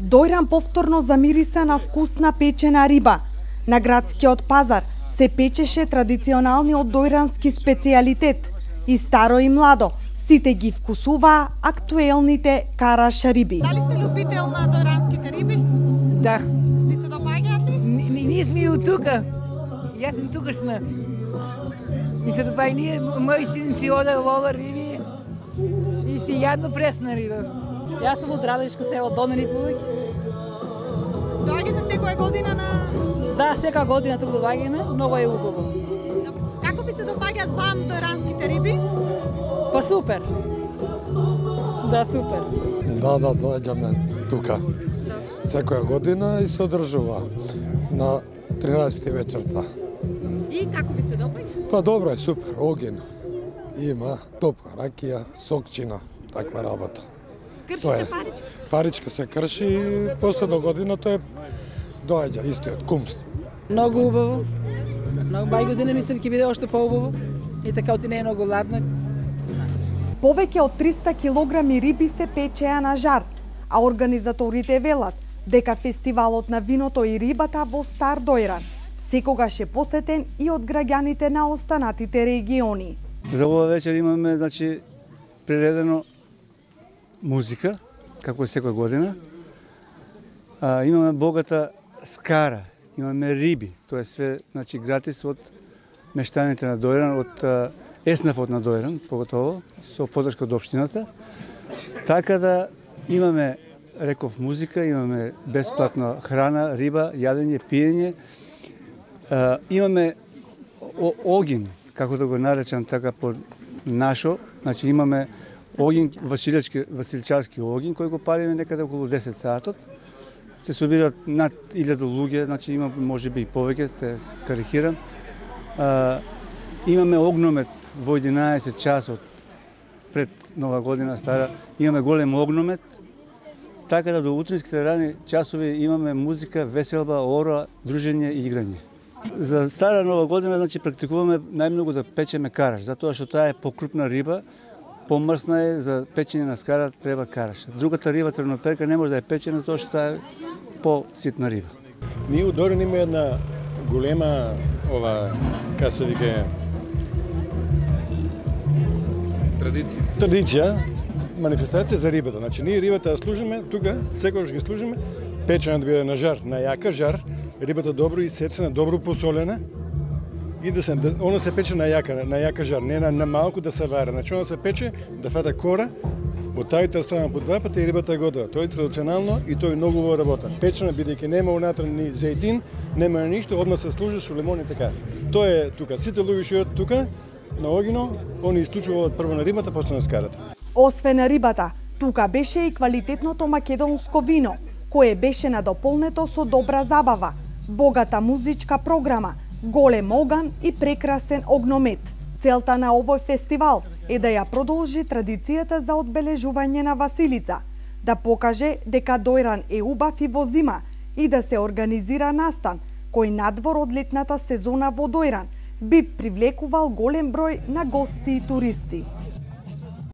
Дојран повторно замириса на вкусна печена риба. На градскиот пазар се печеше традиционалниот дојрански специјалитет. И старо и младо, сите ги вкусуваа актуелните караш риби. Дали сте љубител на дојранските риби? Да. Ви се допаѓаат ли? Ние сме и од тука. Јас сум тукашна. И се допаѓа, ние, мој син си оде лова риби и си јадно пресна риба. Јас сум од Радовишко село Донелиповиќ. Доаѓате секоја година на... Да, сека година тука доаѓаме, многу е убаво. Како ви се допаѓаат вам дојранските риби? Па супер. Да, супер. Да, доаѓаме тука. Секоја година и се одржува на 13 вечерта. И како ви се допаѓа? Па добро е, супер, огин. Има топка, ракија, сокчина, таква работа. Кршите паричка? Паричка се крши и после до година тоа доаѓа истиот кумс. Многу убаво. Многу бај година мислам ќе биде уште поубаво. И така оти не е многу ладно. Повеќе од 300 килограми риби се печеа на жар, а организаторите велат дека фестивалот на виното и рибата во Стар Дојран секогаш е посетен и од граѓаните на останатите региони. За ова вечер имаме, значи, приредено музика, како секоја година. Имаме богата скара, имаме риби, тоа е све, значи, гратис од мештаните на Дојран, од еснафот на Дојран, поготово, со подршка од општината. Така да имаме, реков, музика, имаме бесплатна храна, риба, јадење, пиење. Имаме огин, како да го наречам така по нашо, значи имаме огин, василичарски огин, кој го палиме некаде околу 10 сатот. Се собираат над 1000 луѓе, значи има можеби и повеќе, те карикирам. Имаме огномет во 11 часот пред Нова година стара, имаме голем огномет, така да до утринските рани часови имаме музика, веселба, ора, дружење и играње. За Стара Нова година, значи, практикуваме најмногу да печеме караш, затоа што таа е покрупна риба, помрсна е, за печење на скара треба караш. Другата риба, црноперка, не може да е печена, затоа што таа е по-ситна риба. Ние у Дојран има една голема, како се вика, традиција, манифестација за рибата. Значи, ние рибата ја служиме, тука, секогаш ги служиме, печена да биде на жар, на јака жар, рибата добро исечена, добро посолена и она се пече на јака жар, не на малку да се вари. Значи, она се пече да фата кора, од тајата страна по два пати и рибата е готова. Тоа е традиционално и тоа е многу убава работа. Печена, бидејќи нема унатре ни зејтин, нема ништо, одма се служи со лимон и така. Тоа е тука. Сите луѓе што од тука на огино, они исклучуваат прво на рибата, после на скарата. Освен на рибата, тука беше и квалитетното македонско вино, кое беше надополнето со добра забава, богата музичка програма, голем оган и прекрасен огномет. Целта на овој фестивал е да ја продолжи традицијата за одбележување на Василица, да покаже дека Дојран е убав и во зима и да се организира настан кој надвор од летната сезона во Дојран би привлекувал голем број на гости и туристи.